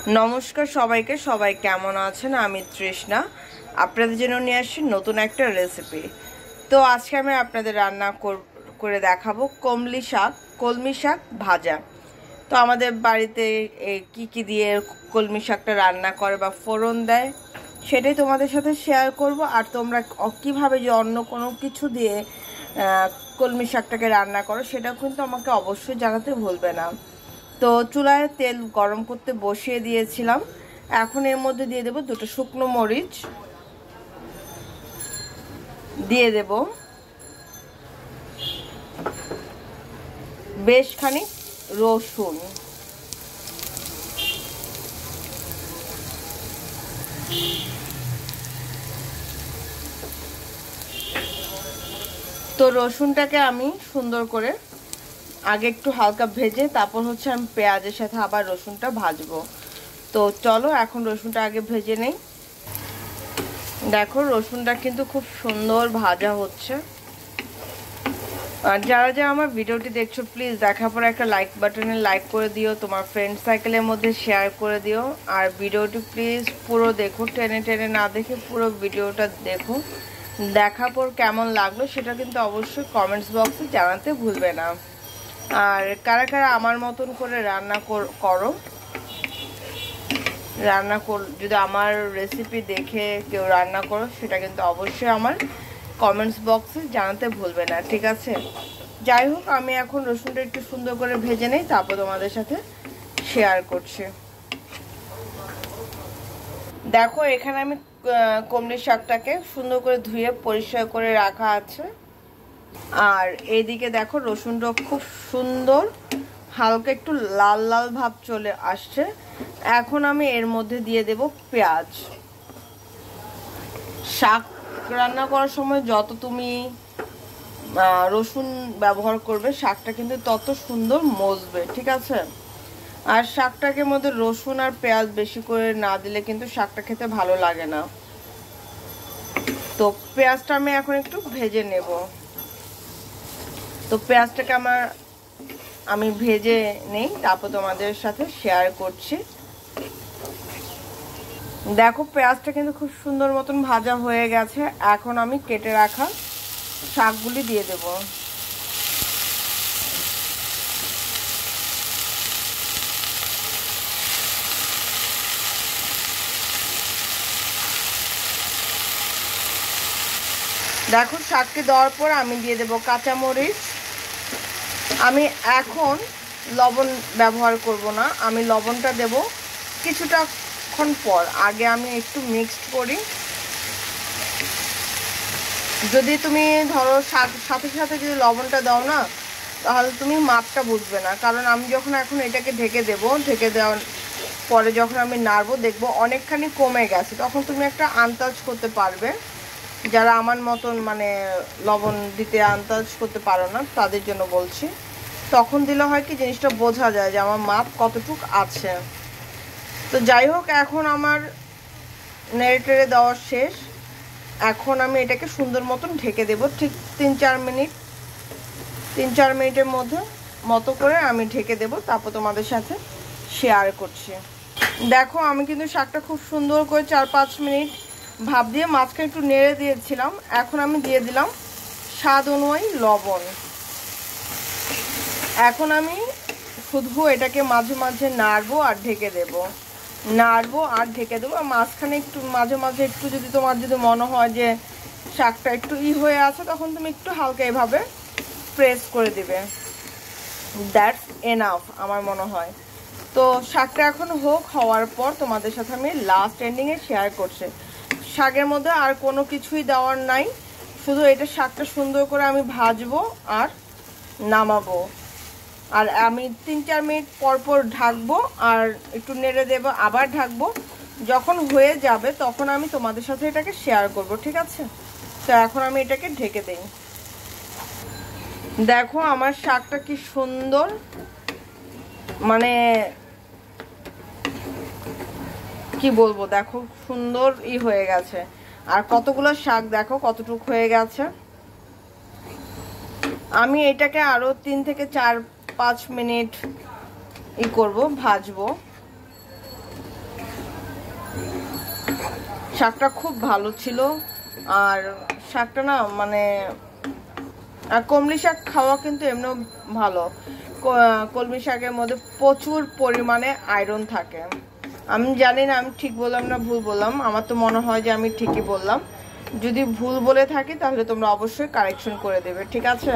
নমস্কার সবাইকে। সবাই কেমন আছেন? আমি তৃষ্ণা আপনাদের জন্য নিয়ে আসছি নতুন একটা রেসিপি। তো আজকে আমি আপনাদের রান্না করে দেখাবো কলমি শাক ভাজা। তো আমাদের বাড়িতে কি কি দিয়ে কলমি শাকটা রান্না করে বা ফোড়ন দেয় সেটাই তোমাদের সাথে শেয়ার করব। আর তোমরা কীভাবে যে অন্য কোনো কিছু দিয়ে কলমি শাকটাকে রান্না করো সেটাও কিন্তু আমাকে অবশ্যই জানাতে ভুলবে না। তো চুলায় তেল গরম করতে বসিয়ে দিয়েছিলাম। এখন এর মধ্যে দিয়ে দেব দুটো শুকনো মরিচ, দিয়ে দেব বেশ খানিক রসুন, তো রসুনটাকে আমি সুন্দর করে আগে একটু হালকা ভেজে তারপর হচ্ছে আমি পেঁয়াজের সাথে আবার রসুনটা ভাজবো। তো চলো এখন রসুনটা আগে ভেজে নেই। দেখো রসুনটা কিন্তু খুব সুন্দর ভাজা হচ্ছে। আর যারা যারা আমার ভিডিওটি দেখছো প্লিজ দেখার পর একটা লাইক বাটনে লাইক করে দিও, তোমার ফ্রেন্ড সার্কেলের মধ্যে শেয়ার করে দিও। আর ভিডিওটি প্লিজ পুরো দেখো, টেনে টেনে না দেখে পুরো ভিডিওটা দেখো। দেখার পর কেমন লাগলো সেটা কিন্তু অবশ্যই কমেন্টস বক্সে জানাতে ভুলবে না। আর কারা কারা আমার মতন করে রান্না করো, যদি আমার রেসিপি দেখে কেউ রান্না করো সেটা কিন্তু অবশ্যই আমার কমেন্টস বক্সে জানাতে ভুলবে না, ঠিক আছে? যাই হোক, আমি এখন রসুনটা একটু সুন্দর করে ভেজে নেই, তারপর তোমাদের সাথে শেয়ার করছি। দেখো এখানে আমি কলমি শাকটাকে সুন্দর করে ধুয়ে পরিষ্কার করে রাখা আছে। আর এইদিকে দেখো রসুনটা খুব সুন্দর হালকা একটু লাল লাল ভাব চলে আসছে। এখন আমি এর মধ্যে দিয়ে দেব পেঁয়াজ। শাক রান্না করার সময় যত তুমি রসুন ব্যবহার করবে শাকটা কিন্তু তত সুন্দর মজবে, ঠিক আছে? আর শাকটাকে মধ্যে রসুন আর পেঁয়াজ বেশি করে না দিলে কিন্তু শাকটা খেতে ভালো লাগে না। তো পেঁয়াজটা আমি এখন একটু ভেজে নেব। তো পেঁয়াজটাকে আমি ভেজে নেই, তারপর তোমাদের সাথে শেয়ার করছি। দেখো পেঁয়াজটা কিন্তু খুব সুন্দর মতন ভাজা হয়ে গেছে। এখন আমি কেটে রাখা শাকগুলি দিয়ে দেব। দেখো শাককে দেওয়ার পর আমি দিয়ে দেব কাঁচামরিচ। আমি এখন লবণ ব্যবহার করব না, আমি লবণটা দেব কিছুটাক্ষণ পর। আগে আমি একটু মিক্সড করি। যদি তুমি ধরো সাথে সাথে যদি লবণটা দাও না তাহলে তুমি মাপটা বুঝবে না। কারণ আমি যখন এখন এটাকে ঢেকে দেওয়ার পরে যখন আমি নাড়বো দেখবো অনেকখানি কমে গেছে, তখন তুমি একটা আন্দাজ করতে পারবে। যারা আমার মতন মানে লবণ দিতে আন্দাজ করতে পারো না তাদের জন্য বলছি। তখন দিলে হয় কি জিনিসটা বোঝা যায় যে আমার মাপ কতটুক আছে। তো যাই হোক, এখন আমার নেড়ে দেওয়া শেষ। এখন আমি এটাকে সুন্দর মতন ঢেকে দেব। ঠিক 3-4 মিনিটের মতো করে আমি ঢেকে দেব, তারপর তোমাদের সাথে শেয়ার করছি। দেখো আমি কিন্তু শাকটা খুব সুন্দর করে 4-5 মিনিট ভাপ দিয়ে মাঝখানে একটু নেড়ে দিয়েছিলাম। এখন আমি দিয়ে দিলাম স্বাদ অনুযায়ী লবণ। এখন আমি শুধু এটাকে মাঝে মাঝে নাড়বো আর ঢেকে দেবো আর মাঝখানে একটু মাঝে মাঝে একটু যদি তোমার যদি মনে হয় যে শাকটা একটু হয়ে আছে তখন তুমি একটু হালকা এভাবে প্রেস করে দিবে। দ্যাটস এনাফ আমার মনে হয়। তো শাকটা এখন হওয়ার পর তোমাদের সাথে আমি লাস্ট এন্ডিংয়ে শেয়ার করছি। শাকের মধ্যে আর কোনো কিছুই দেওয়ার নাই, শুধু এটা শাকটা সুন্দর করে আমি ভাজবো আর নামাবো। আর আমি 3-4 মিনিট পর ঢাকবো আর একটু নেড়ে দেবো, আবার ঢাকবো। যখন হয়ে যাবে তখন আমি তোমাদের সাথে এটাকে শেয়ার করব, ঠিক আছে? তো এখন আমি এটাকে ঢেকে দেই। দেখো আমার শাকটা কি সুন্দর মানে কি বলবো, দেখো সুন্দর হয়ে গেছে। আর কতগুলো শাক দেখো কতটুকু হয়ে গেছে। আমি এটাকে আরো 3-4-5 মিনিট করব, ভাজবো। শাকটা খুব ভালো ছিল। আর শাকটা না মানে কলমি শাক খাওয়া কিন্তু এমনিও ভালো। কলমি শাকের মধ্যে প্রচুর পরিমাণে আয়রন থাকে। আমি জানি না আমি ঠিক বললাম না ভুল বললাম, আমার তো মনে হয় যে আমি ঠিকই বললাম। যদি ভুল বলে থাকি তাহলে তোমরা অবশ্যই কারেকশন করে দেবে, ঠিক আছে?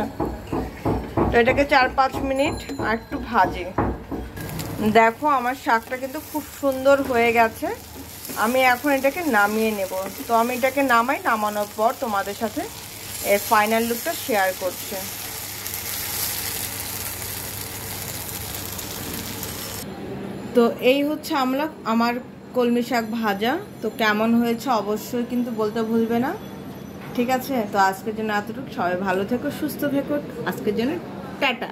তো এটাকে 4-5 মিনিট আর একটু ভাজি। দেখো আমার শাকটা কিন্তু খুব সুন্দর হয়ে গেছে। আমি এখন এটাকে নামিয়ে নেব। তো আমি এটাকে নামানোর পর তোমাদের সাথে এর ফাইনাল লুকটা শেয়ার করছি। তো এই হচ্ছে আমার কলমি শাক ভাজা। তো কেমন হয়েছে অবশ্যই কিন্তু বলতে ভুলবে না, ঠিক আছে? তো আজকের জন্য এতটুকু। সবাই ভালো থেকো, সুস্থ থেকো। আজকের জন্য টাটা।